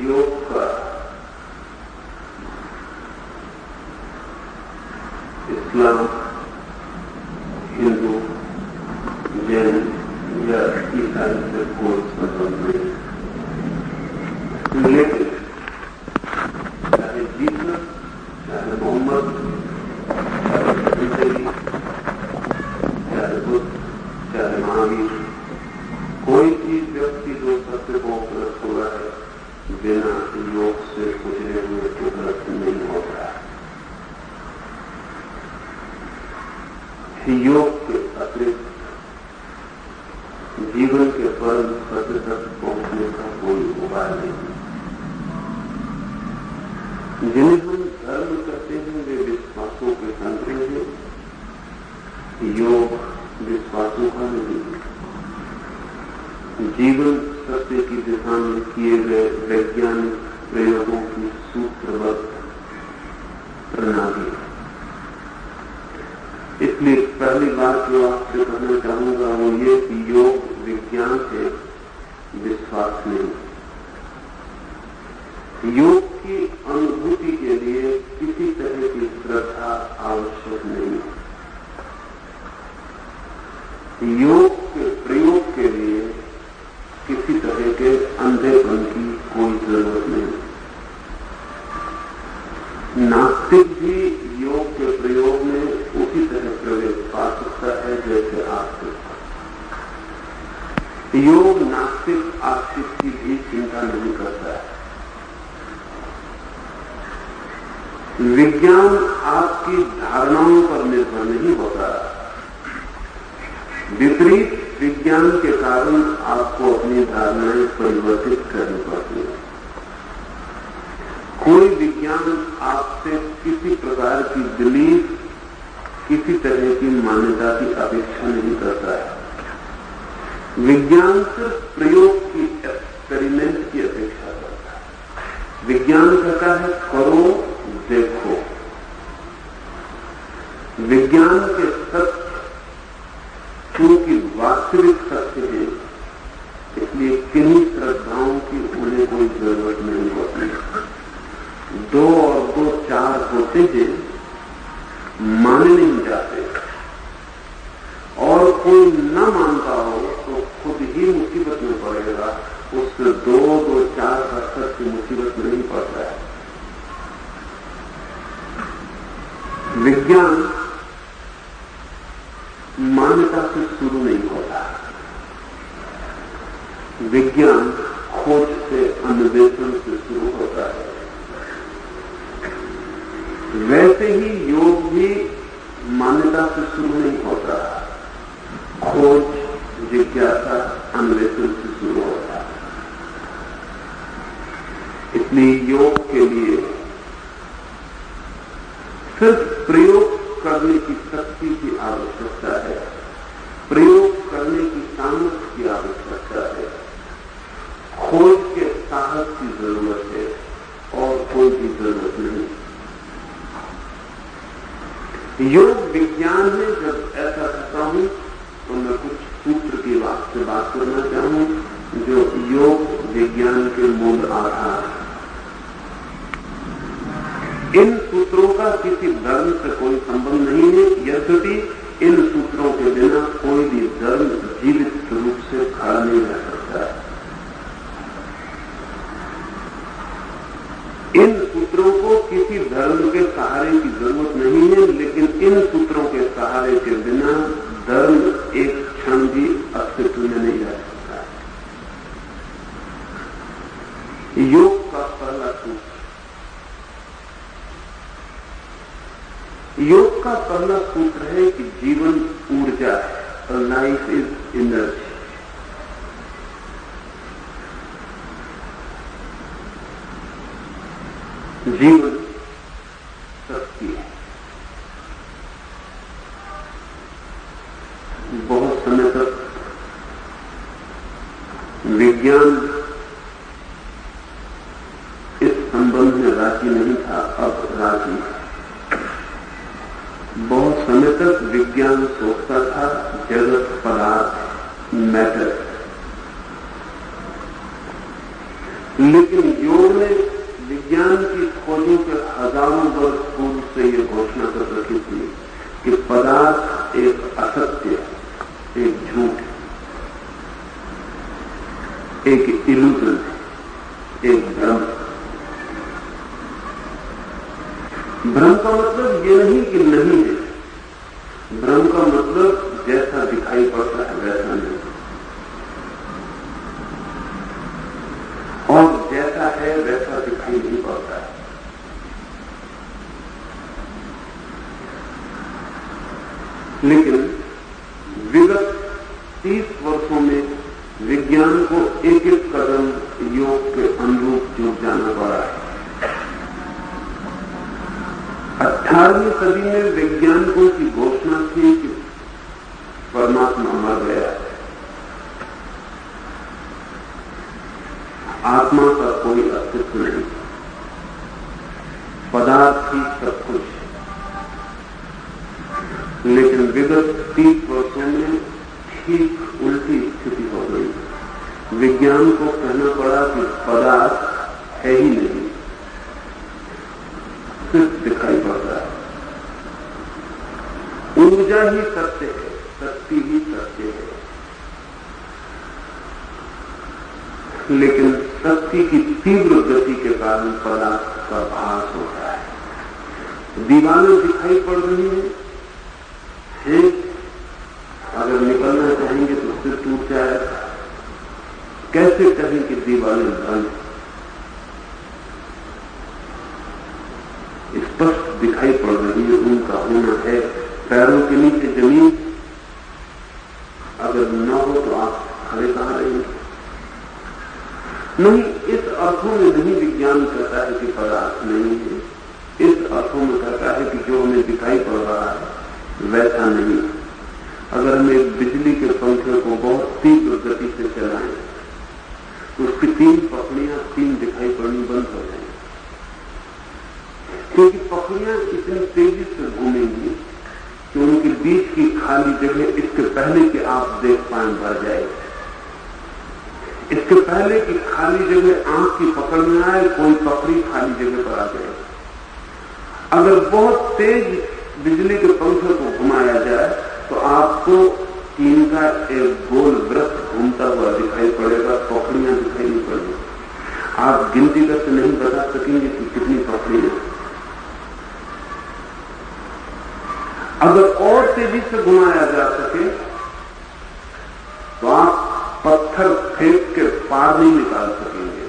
योग का इस्लाम, हिंदू, जैन या ईसाई से कोई संबंध नहीं। लेकिन चाहे जीसस, चाहे मोहम्मद, चाहे बुद्ध, चाहे महावीर, कोई चीज व्यक्ति जो सत्य को उपलब्ध हुआ है बिना योग से गुजरे हुए उपलब्ध नहीं होता है। योग के अतिरिक्त जीवन के परम सत्य तक पहुंचने का कोई उपाय नहीं। जिन्हें हम धर्म कहते हैं वे विश्वासों के संग्रह हैं, योग विश्वासों का नहीं। जीवन सत्य की दिशा में किए गए वैज्ञानिक प्रयोगों की सूत्रबद्ध प्रणाली। इसलिए पहली बात जो आपसे कहना चाहूंगा वो ये कि योग विज्ञान है, विश्वास नहीं। योग की अनुभूति के लिए किसी तरह की श्रद्धा आवश्यक नहीं। योग के प्रयोग के लिए किसी तरह के अंधेपन की कोई जरूरत नहीं। नास्तिक भी योग के प्रयोग में उसी तरह प्रवेश पा सकता है जैसे आस्तिक। योग नास्तिक आस्तिक की भी चिंता नहीं करता है। विज्ञान आपकी धारणाओं पर निर्भर नहीं होता। विपरीत विज्ञान के कारण आपको अपनी धारणाएं परिवर्तित करनी पड़ती है। कोई विज्ञान आपसे किसी प्रकार की बिलीफ, किसी तरह की मान्यता की अपेक्षा नहीं करता है। विज्ञान सिर्फ प्रयोग की, एक्सपेरिमेंट की अपेक्षा करता है। विज्ञान कहता है करो देखो। विज्ञान के सत्य क्योंकि वास्तविक सत्य है, इसलिए किन्हीं श्रद्धाओं की उन्हें कोई जरूरत नहीं होती। 2 और 2 4 होते हैं, माने नहीं जाते। और कोई न मानता हो तो खुद ही मुसीबत में पड़ेगा। उससे 2 2 4 का सत्य मुसीबत में नहीं पड़ता है। विज्ञान मान्यता से शुरू नहीं होता। विज्ञान खोज से, अन्वेषण से शुरू होता है। वैसे ही योग भी मान्यता से शुरू नहीं होता। खोज, जिज्ञासा, अन्वेषण से शुरू होता है। इसलिए योग के लिए सिर्फ प्रयोग करने की शक्ति की आवश्यकता है, प्रयोग करने की सामर्थ्य की आवश्यकता है, खोज के साहस की जरूरत है और कोई भी जरूरत नहीं। योग विज्ञान में जब ऐसा कहता हूं तो मैं कुछ सूत्र की बात से बात करना चाहूं जो योग विज्ञान के मूल आधार है। इन सूत्रों का किसी धर्म से कोई संबंध नहीं है, यद्यपि इन सूत्रों के बिना कोई भी धर्म जीवित रूप से खड़ा नहीं रह सकता है। इन सूत्रों को किसी धर्म के सहारे की जरूरत नहीं है, लेकिन इन सूत्रों के सहारे के बिना धर्म एक क्षण भी अस्तित्व में नहीं रह सकता है। योग का पहला सूत्र, योग का पहला सूत्र है कि जीवन ऊर्जा है, लाइफ इज एनर्जी। जीवन शक्ति है। बहुत समय तक विज्ञान इस संबंध में राजी नहीं था, अब राजी है। पदार्थ मैटर। लेकिन योग ने विज्ञान की खोजों के हजारों वर्ष पूर्व से यह घोषणा कर रखी थी कि पदार्थ एक असत्य, एक झूठ, एक इल्यूजन, एक भ्रम। भ्रम का मतलब ये नहीं कि नहीं है, भ्रम का मतलब जैसा दिखाई पड़ता है वैसा नहीं, और जैसा है वैसा दिखाई नहीं पड़ता है। लेकिन विगत 30 वर्षों में विज्ञान को एक एक कदम योग के अनुरूप जुट जाना पड़ा है। 18वीं सदी में वैज्ञानिकों की घोषणा थी कि परमात्मा मर गया है, आत्मा का कोई अस्तित्व नहीं, पदार्थ ही सब कुछ। लेकिन विगत 30 वर्षों में ठीक उल्टी स्थिति हो गई। विज्ञान को कहना पड़ा कि पदार्थ है ही नहीं, सिर्फ दिखाई पड़ता है। ऊर्जा ही सत्य है, शक्ति ही सत्य है। लेकिन शक्ति की तीव्र गति के कारण पदार्थ का भास होता है। दीवारें दिखाई पड़ रही हैं, अगर निकलना चाहेंगे तो सिर टूट जाएगा। कैसे कहें कि दीवारें बंद? स्पष्ट दिखाई पड़ रही है, उनका होना है। पैरों के नीचे जमीन अगर न हो तो आप खड़े कहां रहेंगे? नहीं, इस अर्थों में नहीं विज्ञान कहता है कि पदार्थ नहीं है। इस अर्थों में कहता है कि जो हमें दिखाई पड़ रहा है वैसा नहीं। अगर हम एक बिजली के पंखे को बहुत तीव्र गति से चलाएं तो उसकी 3 पकड़ियां 3 दिखाई पड़नी बंद हो जाएंगी, क्योंकि पकड़ियां इतनी तेजी से घूमेंगी कि उनके बीच की खाली जगह इसके पहले कि आप देख पाएं भर जाएगी। इसके पहले कि खाली जगह आंख की पकड़ में आए, कोई पकड़ी खाली जगह पर आ जाए। अगर बहुत तेज बिजली के पंखे को घुमाया जाए तो आपको 3 का एक गोल वृत्त घूमता हुआ दिखाई पड़ेगा, पकड़ियां दिखाई नहीं पड़ेगी। आप गिनती करके नहीं बता सकेंगे कि कितनी पकड़ियां। अगर और तेजी से घुमाया जा सके तो आप पत्थर फेंक के पार नहीं निकाल सकेंगे,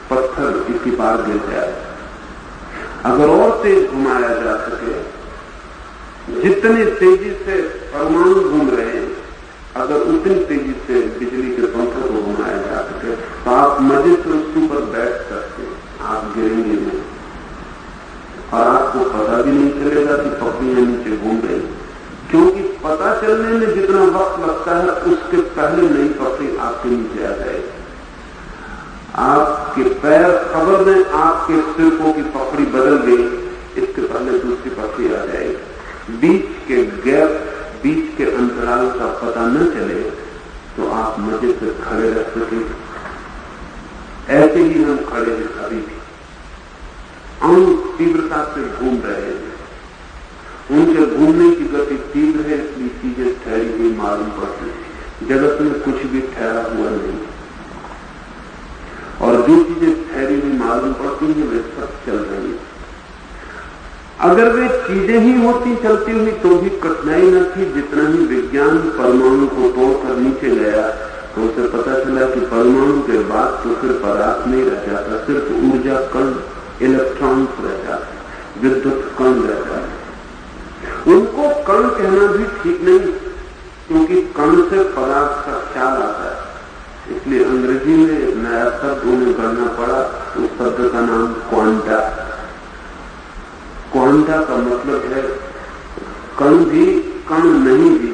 पत्थर इसकी पार गिर जाए। अगर और तेज घुमाया जा सके, जितनी तेजी से परमाणु घूम रहे हैं, अगर उतनी तेजी से बिजली के पंखों को घुमाया जा सके तो आप मजे से उसके ऊपर बैठ सकते हैं, आप गिरेंगे नहीं और आपको पता भी नहीं चलेगा कि पकड़ियां नीचे घूम रही। क्योंकि पता चलने में जितना वक्त लगता है उसके पहले नई पकड़ी आपके नीचे आ जाएगी। आपके पैर खबर में आपके सिरकों की पकड़ी बदल गई, इसके पहले दूसरी पकड़ी आ जाएगी। बीच के गैप, बीच के अंतराल का पता न चले तो आप मजे से खड़े रह सकेंगे। ऐसे ही हम खड़े हैं, अभी भी अणु तीव्रता से घूम रहे हैं। उनके घूमने की गति तीव्र है, इसलिए चीजें ठहरी हुई मालूम पड़ती है। जगत में कुछ भी ठहरा हुआ नहीं, और जो चीजें ठहरी हुई मालूम पड़ती हैं वे सब चल रही हैं। अगर वे चीजें ही होती चलती हुई तो भी कठिनाई न थी। जितना ही विज्ञान परमाणु को तोड़कर नीचे गया तो उसे पता चला कि परमाणु के बाद तो फिर पदार्थ नहीं रह जाता, सिर्फ ऊर्जा कण, इलेक्ट्रॉन्स रह जाते, विद्युत कण रह जाते। उनको कण कहना भी ठीक नहीं, क्योंकि कण से पदार्थ का ख्याल आता है। इसलिए अंग्रेजी में एक नया शब्द उन्हें करना पड़ा, उस शब्द का नाम क्वांटा। क्वांटा का मतलब है कण भी कण नहीं भी,